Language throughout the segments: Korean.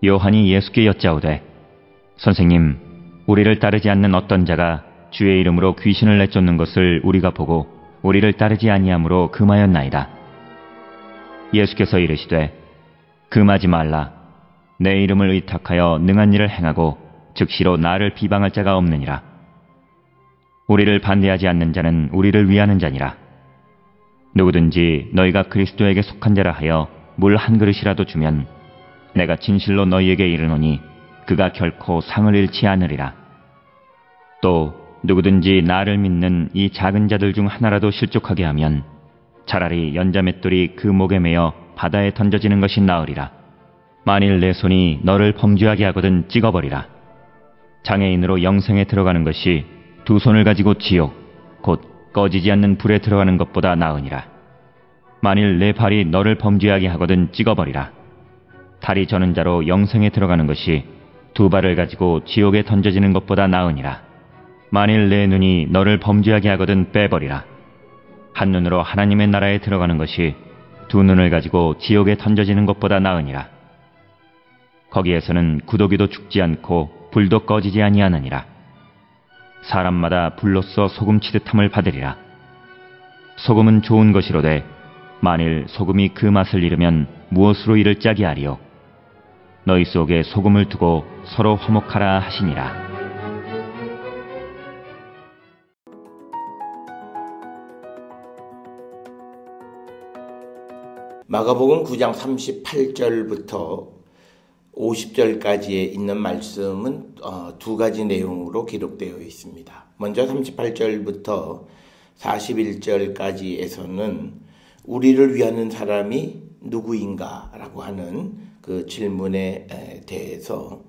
요한이 예수께 여짜오되 선생님, 우리를 따르지 않는 어떤 자가 주의 이름으로 귀신을 내쫓는 것을 우리가 보고 우리를 따르지 아니함으로 금하였나이다. 예수께서 이르시되 금하지 말라. 내 이름을 의탁하여 능한 일을 행하고 즉시로 나를 비방할 자가 없느니라. 우리를 반대하지 않는 자는 우리를 위하는 자니라. 누구든지 너희가 그리스도에게 속한 자라 하여 물 한 그릇이라도 주면 내가 진실로 너희에게 이르노니 그가 결코 상을 잃지 않으리라. 또 누구든지 나를 믿는 이 작은 자들 중 하나라도 실족하게 하면 차라리 연자맷돌이 그 목에 매어 바다에 던져지는 것이 나으리라. 만일 내 손이 너를 범죄하게 하거든 찍어버리라. 장애인으로 영생에 들어가는 것이 두 손을 가지고 지옥, 곧 꺼지지 않는 불에 들어가는 것보다 나으니라. 만일 내 발이 너를 범죄하게 하거든 찍어버리라. 다리 저는 자로 영생에 들어가는 것이 두 발을 가지고 지옥에 던져지는 것보다 나으니라. 만일 내 눈이 너를 범죄하게 하거든 빼버리라. 한 눈으로 하나님의 나라에 들어가는 것이 두 눈을 가지고 지옥에 던져지는 것보다 나으니라. 거기에서는 구더기도 죽지 않고 불도 꺼지지 아니하느니라. 사람마다 불로써 소금 치듯함을 받으리라. 소금은 좋은 것이로되 만일 소금이 그 맛을 잃으면 무엇으로 이를 짜게 하리요. 너희 속에 소금을 두고 서로 화목하라 하시니라. 마가복음 9장 38절부터 50절까지에 있는 말씀은 두 가지 내용으로 기록되어 있습니다. 먼저 38절부터 41절까지에서는 우리를 위하는 사람이 누구인가 라고 하는 그 질문에 대해서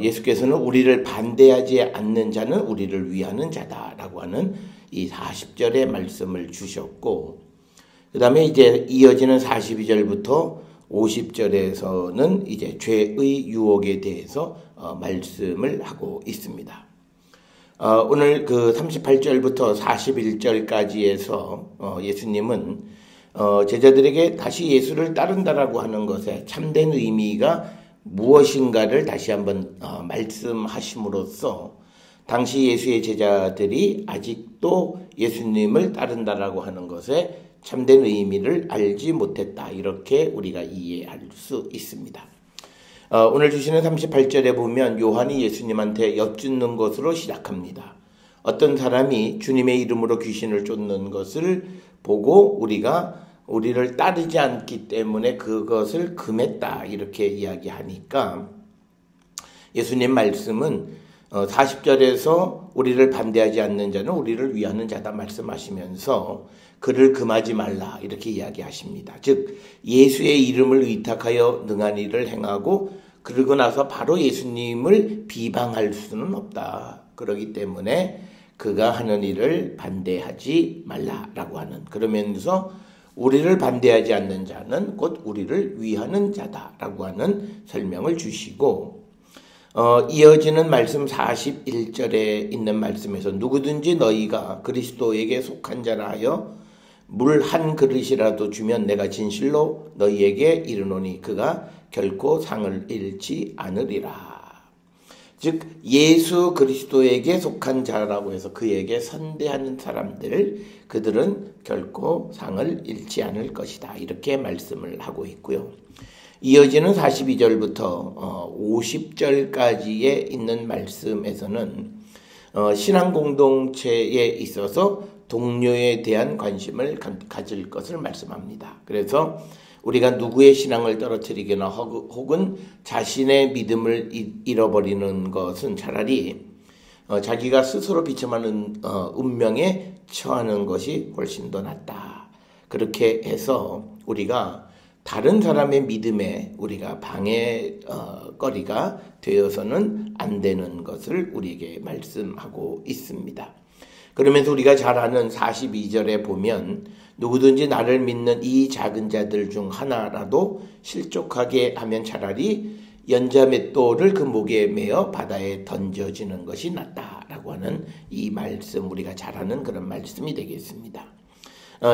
예수께서는 우리를 반대하지 않는 자는 우리를 위하는 자다라고 하는 이 40절의 말씀을 주셨고, 그 다음에 이제 이어지는 42절부터 50절에서는 이제 죄의 유혹에 대해서 말씀을 하고 있습니다. 오늘 그 38절부터 41절까지에서 예수님은 제자들에게 다시 예수를 따른다라고 하는 것에 참된 의미가 무엇인가를 다시 한번 말씀하심으로써 당시 예수의 제자들이 아직도 예수님을 따른다라고 하는 것에 참된 의미를 알지 못했다, 이렇게 우리가 이해할 수 있습니다. 오늘 주시는 38절에 보면 요한이 예수님한테 여쭙는 것으로 시작합니다. 어떤 사람이 주님의 이름으로 귀신을 쫓는 것을 보고 우리를 따르지 않기 때문에 그것을 금했다, 이렇게 이야기하니까 예수님 말씀은 40절에서 우리를 반대하지 않는 자는 우리를 위하는 자다 말씀하시면서 그를 금하지 말라, 이렇게 이야기하십니다. 즉 예수의 이름을 의탁하여 능한 일을 행하고 그러고 나서 바로 예수님을 비방할 수는 없다. 그렇기 때문에 그가 하는 일을 반대하지 말라라고 하는, 그러면서 우리를 반대하지 않는 자는 곧 우리를 위하는 자다라고 하는 설명을 주시고, 이어지는 말씀 41절에 있는 말씀에서 누구든지 너희가 그리스도에게 속한 자라 하여 물 한 그릇이라도 주면 내가 진실로 너희에게 이르노니 그가 결코 상을 잃지 않으리라. 즉 예수 그리스도에게 속한 자라고 해서 그에게 선대하는 사람들, 그들은 결코 상을 잃지 않을 것이다, 이렇게 말씀을 하고 있고요. 이어지는 42절부터 50절까지에 있는 말씀에서는 신앙 공동체에 있어서 동료에 대한 관심을 가질 것을 말씀합니다. 그래서 우리가 누구의 신앙을 떨어뜨리거나 혹은 자신의 믿음을 잃어버리는 것은 차라리 자기가 스스로 비참하는 운명에 처하는 것이 훨씬 더 낫다. 그렇게 해서 우리가 다른 사람의 믿음에 우리가 방해거리가 되어서는 안 되는 것을 우리에게 말씀하고 있습니다. 그러면서 우리가 잘 아는 42절에 보면 누구든지 나를 믿는 이 작은 자들 중 하나라도 실족하게 하면 차라리 연자맷돌을 그 목에 매어 바다에 던져지는 것이 낫다라고 하는 이 말씀, 우리가 잘 아는 그런 말씀이 되겠습니다.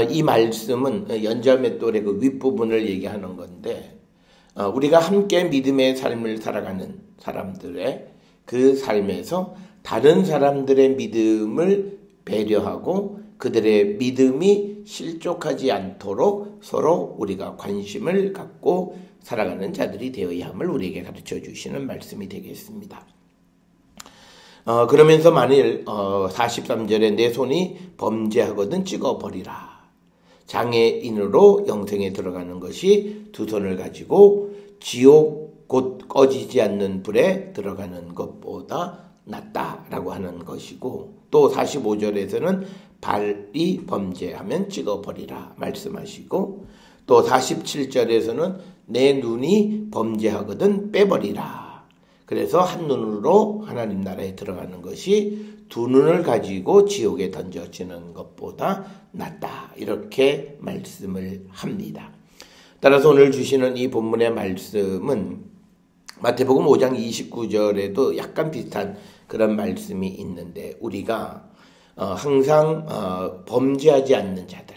이 말씀은 연자맷돌의 그 윗부분을 얘기하는 건데 우리가 함께 믿음의 삶을 살아가는 사람들의 그 삶에서 다른 사람들의 믿음을 배려하고 그들의 믿음이 실족하지 않도록 서로 우리가 관심을 갖고 살아가는 자들이 되어야 함을 우리에게 가르쳐 주시는 말씀이 되겠습니다. 그러면서 만일 43절에 내 손이 범죄하거든 찍어버리라. 장애인으로 영생에 들어가는 것이 두 손을 가지고 지옥 곧 꺼지지 않는 불에 들어가는 것보다 낫다라고 하는 것이고, 또 45절에서는 발이 범죄하면 찍어버리라 말씀하시고, 또 47절에서는 내 눈이 범죄하거든 빼버리라. 그래서 한 눈으로 하나님 나라에 들어가는 것이 두 눈을 가지고 지옥에 던져지는 것보다 낫다. 이렇게 말씀을 합니다. 따라서 오늘 주시는 이 본문의 말씀은 마태복음 5장 29절에도 약간 비슷한 그런 말씀이 있는데, 우리가 항상 범죄하지 않는 자들,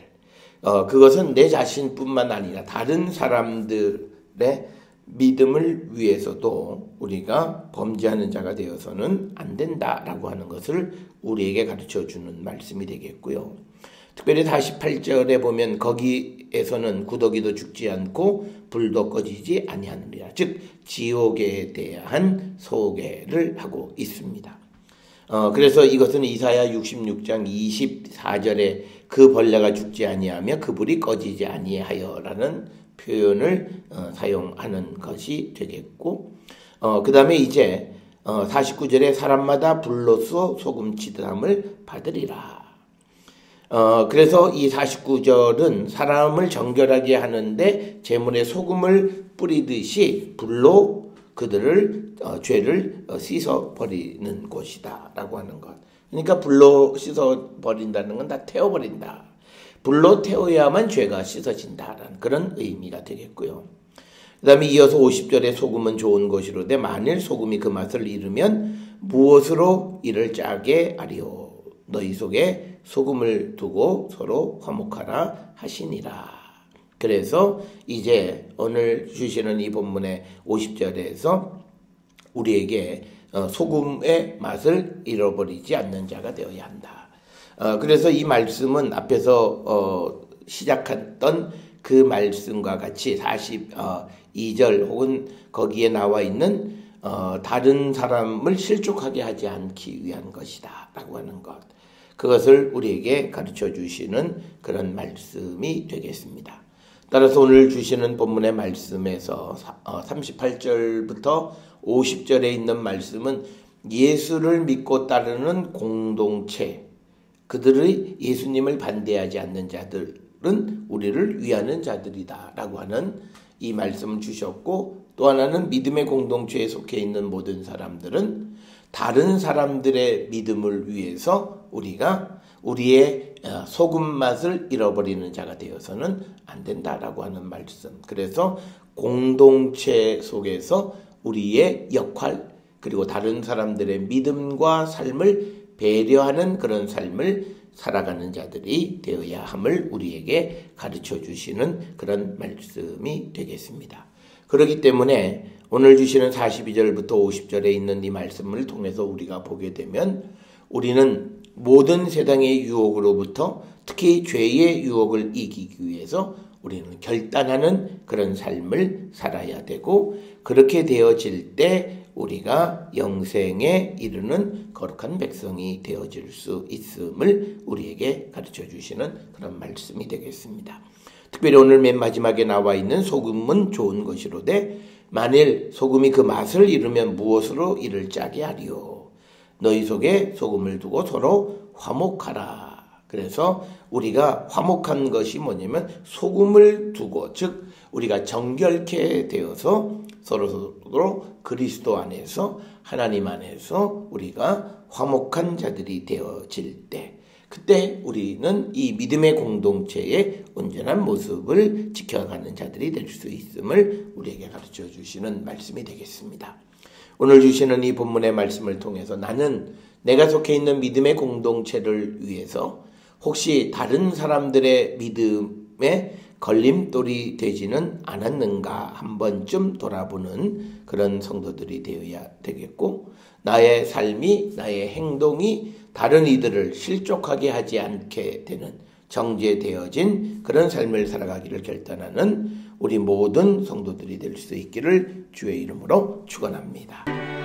그것은 내 자신뿐만 아니라 다른 사람들의 믿음을 위해서도 우리가 범죄하는 자가 되어서는 안 된다라고 하는 것을 우리에게 가르쳐주는 말씀이 되겠고요. 특별히 48절에 보면 거기에서는 구더기도 죽지 않고 불도 꺼지지 아니하느니라. 즉 지옥에 대한 소개를 하고 있습니다. 그래서 이것은 이사야 66장 24절에 그 벌레가 죽지 아니하며 그 불이 꺼지지 아니하여라는 표현을 사용하는 것이 되겠고, 그 다음에 이제 49절에 사람마다 불로써 소금치듯함을 받으리라. 그래서 이 49절은 사람을 정결하게 하는데 제물에 소금을 뿌리듯이 불로 그들을 죄를 씻어버리는 곳이다 라고 하는 것. 그러니까 불로 씻어버린다는 건 다 태워버린다. 불로 태워야만 죄가 씻어진다라는 그런 의미가 되겠고요. 그 다음에 이어서 50절에 소금은 좋은 것이로되 만일 소금이 그 맛을 잃으면 무엇으로 이를 짜게 하리오. 너희 속에 소금을 두고 서로 화목하라 하시니라. 그래서 이제 오늘 주시는 이 본문의 50절에서 우리에게 소금의 맛을 잃어버리지 않는 자가 되어야 한다. 그래서 이 말씀은 앞에서 시작했던 그 말씀과 같이 42절 혹은 거기에 나와 있는 다른 사람을 실족하게 하지 않기 위한 것이다 라고 하는 것, 그것을 우리에게 가르쳐 주시는 그런 말씀이 되겠습니다. 따라서 오늘 주시는 본문의 말씀에서 38절부터 50절에 있는 말씀은 예수를 믿고 따르는 공동체, 그들의 예수님을 반대하지 않는 자들은 우리를 위하는 자들이다 라고 하는 이 말씀을 주셨고, 또 하나는 믿음의 공동체에 속해 있는 모든 사람들은 다른 사람들의 믿음을 위해서 우리가 우리의 소금 맛을 잃어버리는 자가 되어서는 안 된다라고 하는 말씀. 그래서 공동체 속에서 우리의 역할, 그리고 다른 사람들의 믿음과 삶을 배려하는 그런 삶을 살아가는 자들이 되어야 함을 우리에게 가르쳐 주시는 그런 말씀이 되겠습니다. 그렇기 때문에 오늘 주시는 42절부터 50절에 있는 이 말씀을 통해서 우리가 보게 되면 우리는 모든 세상의 유혹으로부터 특히 죄의 유혹을 이기기 위해서 우리는 결단하는 그런 삶을 살아야 되고, 그렇게 되어질 때 우리가 영생에 이르는 거룩한 백성이 되어질 수 있음을 우리에게 가르쳐 주시는 그런 말씀이 되겠습니다. 특별히 오늘 맨 마지막에 나와 있는 소금은 좋은 것이로되 만일 소금이 그 맛을 잃으면 무엇으로 이를 짜게 하리요. 너희 속에 소금을 두고 서로 화목하라. 그래서 우리가 화목한 것이 뭐냐면 소금을 두고, 즉 우리가 정결케 되어서 서로 그리스도 안에서 하나님 안에서 우리가 화목한 자들이 되어질 때, 그때 우리는 이 믿음의 공동체의 온전한 모습을 지켜가는 자들이 될 수 있음을 우리에게 가르쳐 주시는 말씀이 되겠습니다. 오늘 주시는 이 본문의 말씀을 통해서 나는 내가 속해 있는 믿음의 공동체를 위해서 혹시 다른 사람들의 믿음에 걸림돌이 되지는 않았는가 한 번쯤 돌아보는 그런 성도들이 되어야 되겠고, 나의 삶이, 나의 행동이 다른 이들을 실족하게 하지 않게 되는 정죄되어진 그런 삶을 살아가기를 결단하는 우리 모든 성도들이 될 수 있기를 주의 이름으로 축원합니다.